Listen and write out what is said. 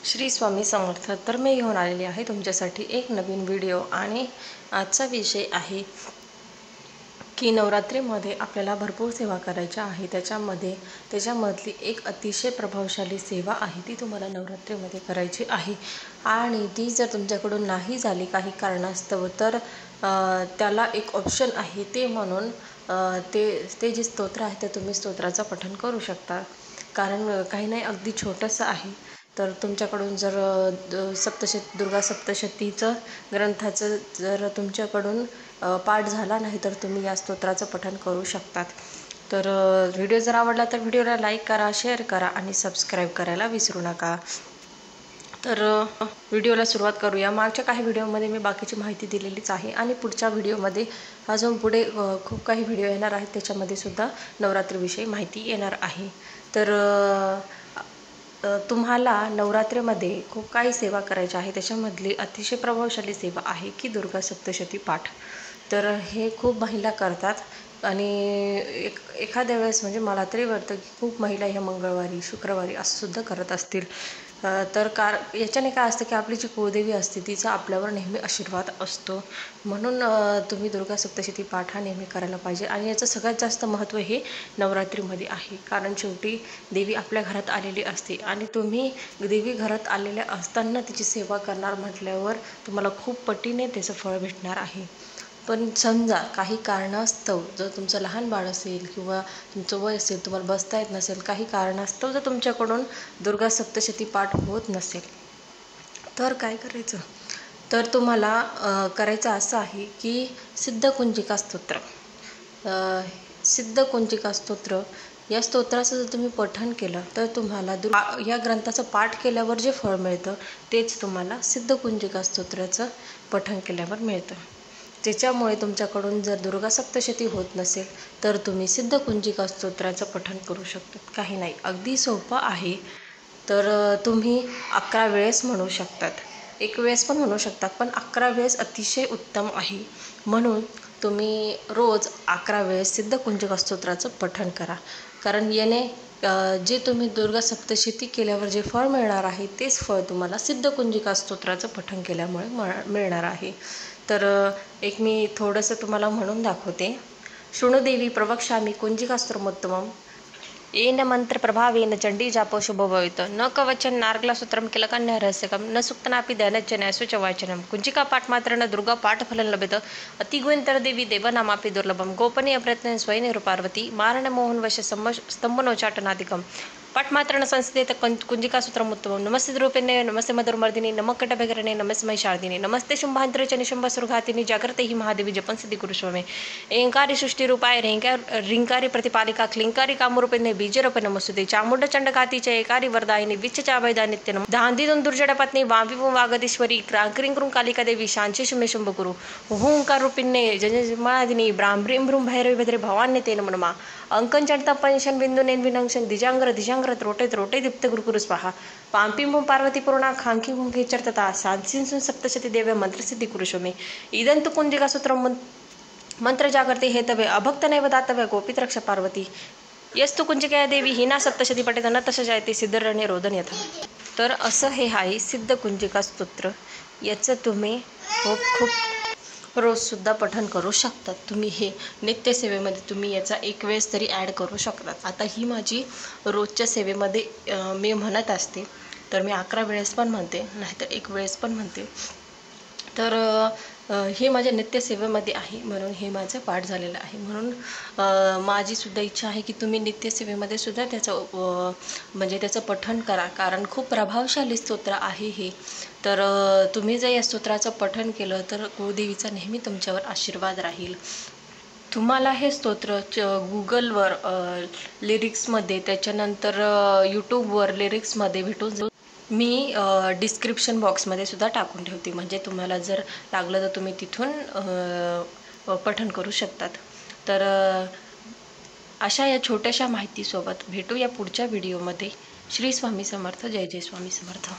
श्री स्वामी समर्थ। तर मी घेऊन आलेली आहे तुमच्यासाठी एक नवीन व्हिडिओ आणि आजचा विषय आहे की नवरात्रीमध्ये आपल्याला भरपूर सेवा करायच्या आहे। त्याच्यामधली एक अतिशय प्रभावशाली सेवा आहे ती तुम्हाला नवरात्रीमध्ये करायची आहे आणि ती जर तुमच्याकडून नाही झाली काही कारणास्तव तर त्याला एक ऑप्शन आहे ते म्हणून ते जे स्तोत्र आहे ते तुम्ही स्तोत्राचं पठण करू शकता। कारण काही नाही अगदी छोटंसं आहे। तर तुमच्याकडून जर दुर्गा सप्तशतीचं ग्रंथाचं जर तुमच्याकडून पाठ झाला नाही तर तुम्ही या स्तोत्राचं पठण करू शकतात। तर व्हिडिओ जर आवडला तर व्हिडिओला लाईक करा, शेअर करा आणि सबस्क्राईब करायला विसरू नका। तर व्हिडिओला सुरुवात करूया। मागच्या काही व्हिडिओमध्ये मी बाकीची माहिती दिलेलीच आहे आणि पुढच्या व्हिडिओमध्ये अजून पुढे खूप काही व्हिडिओ येणार आहेत, त्याच्यामध्ये सुद्धा नवरात्रीविषयी माहिती येणार आहे। तर तुम्हाला नवरात्रीमध्ये खूप काही सेवा करायच्या आहे। त्याच्यामधली अतिशय प्रभावशाली सेवा आहे की दुर्गा सप्तशती पाठ। तर हे खूप महिला करतात आणि एखाद्या वेळेस म्हणजे मला तरी वाटतं की खूप महिला ह्या मंगळवारी शुक्रवारी असं सुद्धा करत असतील। तर याच्याने काय असतं की आपली जी कुळदेवी असते तिचा आपल्यावर नेहमी आशीर्वाद असतो, म्हणून तुम्ही दुर्गा सप्तशती पाठ हा नेहमी करायला पाहिजे। आणि याचं सगळ्यात जास्त महत्त्व हे नवरात्रीमध्ये आहे, कारण शेवटी देवी आपल्या घरात आलेली असते आणि तुम्ही देवी घरात आलेल्या असताना तिची सेवा करणार म्हटल्यावर तुम्हाला खूप पटीने त्याचं फळ भेटणार आहे। पण समजा काही कारणास्तव जर तुमचं लहान बाळ असेल किंवा तुमचं वय असेल, तुम्हाला बसता येत नसेल, काही कारणास्तव जर तुमच्याकडून दुर्गा सप्तशती पाठ होत नसेल तर काय करायचं, तर तुम्हाला करायचं असं आहे की सिद्धकुंजिका स्तोत्र सिद्धकुंजिका स्तोत्र या स्तोत्राचं जर तुम्ही पठण केलं तर तुम्हाला या ग्रंथाचं पाठ केल्यावर जे फळ मिळतं तेच तुम्हाला सिद्धकुंजिका स्तोत्राचं पठण केल्यावर मिळतं। त्याच्यामुळे तुमच्याकडून जर दुर्गा सप्तशती होत नसेल तर तुम्ही सिद्धकुंजिका स्तोत्राचं पठण करू शकता। काही नाही, अगदी सोपं आहे। तर तुम्ही 11 वेळेस म्हणू शकतात, एक वेळेस पण म्हणू शकतात, पण 11 वेळेस अतिशय उत्तम आहे। म्हणून तुम्ही रोज 11 वेळेस सिद्धकुंजिका स्तोत्राचं पठण करा, कारण याने जे तुम्ही दुर्गा सप्तशती केल्यावर जे फळ मिळणार आहे तेच फळ तुम्हाला सिद्धकुंजिका स्तोत्राचं पठण केल्यामुळे मिळणार आहे। तर एक मी थोडंसं तुम्हाला म्हणून दाखवते। शृणुदेवी प्रवक्ष्यामि कुंजिकास्त्रमोत्तमं येन मंत्र प्रभावेन चंडी जापो शुभो भवेत् न कवचं नार्गला सूत्रं किलकन्या रहस्यकं न सुक्तनापि दैनच्च न्यासुच वाचनं कुंजिका पाठ मात्र न दुर्गा पाठ फलं लभेत अतिगुणतर देवी देवनामापि दुर्लभं गोपनीय प्रयत्न स्वयं पार्वती मारण मोहन वश स्तंभनोचाटनादिकं पाठमात्रण संस्थित कुंजिका सूत्रमुत्तमं नमस्ते द्रौपदीने नमस्ते मधुरमर्दिनी नमक्कटभैरणे नमस्ते महिषार्दिनी नमस्ते शुंभांतरेच निशुंभसुरघातिनी जागृतेहि महादेवी जपन सिद्धि कुरुष्वमे एंकारी सृष्टिरूपाय रिंकारी प्रतिपालिका क्लिंकारी कामरूपिणे बीजरूपे नमस्तुते चामुंड चंडघातीचे एकारी वरदायिनी विच्चचाभयदा नित्यनम दांदीदुन दुर्जडपत्नी वाविवं वागदीश्वरी क्रांक्रिंक्रुं कालिका देवी शांची शुमे शुंभकुरु हुंकार रूपिणे जजमादिनी ब्राह्मरीं भ्रूं भैरवी भद्रे भवान्य ते नमो नमः अंकन चंडता पंशन बिंदु नेन विनंशन दिजांग्र त्रोटे दीप्त गुरुकुरु स्वाहा पांपिंभूं पार्वती पूर्णा खांकी हुंकी चर्तता साधसिंसुन सप्तशती देव्य मंत्रसिद्धि कुरुष्वमे इदंतु कुंजिका सूत्रं मंत्र जागृते हेतवे अभक्त नैव दातव्य गोपित रक्ष पार्वती यस्तु कुंजिका देवी हिना सप्तशती पठेत न तश जायते सिद्धरण्य रोदन यथा। तर असं हे आहे सिद्ध कुंजिका स्तोत्र। याचं तुम्ही खूप रोजसुद्धा पठण करू शकतात। तुम्ही हे नित्यसेवेमध्ये तुम्ही याचा एक वेळेस तरी ॲड करू शकतात। आता ही माझी रोजच्या सेवेमध्ये मी म्हणत असते, तर मी 11 वेळेस पण म्हणते, नाहीतर एक वेळेस पण म्हणते। तर हे माझ्या नित्यसेवेमध्ये आहे म्हणून हे माझं पाठ झालेलं आहे। म्हणून माझी सुद्धा इच्छा आहे की तुम्ही नित्यसेवेमध्ये सुद्धा त्याचं पठण करा, कारण खूप प्रभावशाली स्तोत्र आहे हे। तर तुम्ही जर या स्तोत्राचं पठण केलं तर कुळदेवीचा नेहमी तुमच्यावर आशीर्वाद राहील। तुम्हाला हे स्तोत्र गुगलवर लिरिक्समध्ये, त्याच्यानंतर यूट्यूबवर लिरिक्समध्ये भेटून जाऊ। मी डिस्क्रिप्शन बॉक्समध्ये सुद्धा टाकून ठेवते, म्हणजे तुम्हाला जर लागलं तर तुम्ही तिथून पठण करू शकतात। तर अशा या छोट्याशा माहितीसोबत भेटूया पुढच्या व्हिडिओमध्ये। श्री स्वामी समर्थ, जय जय स्वामी समर्थ।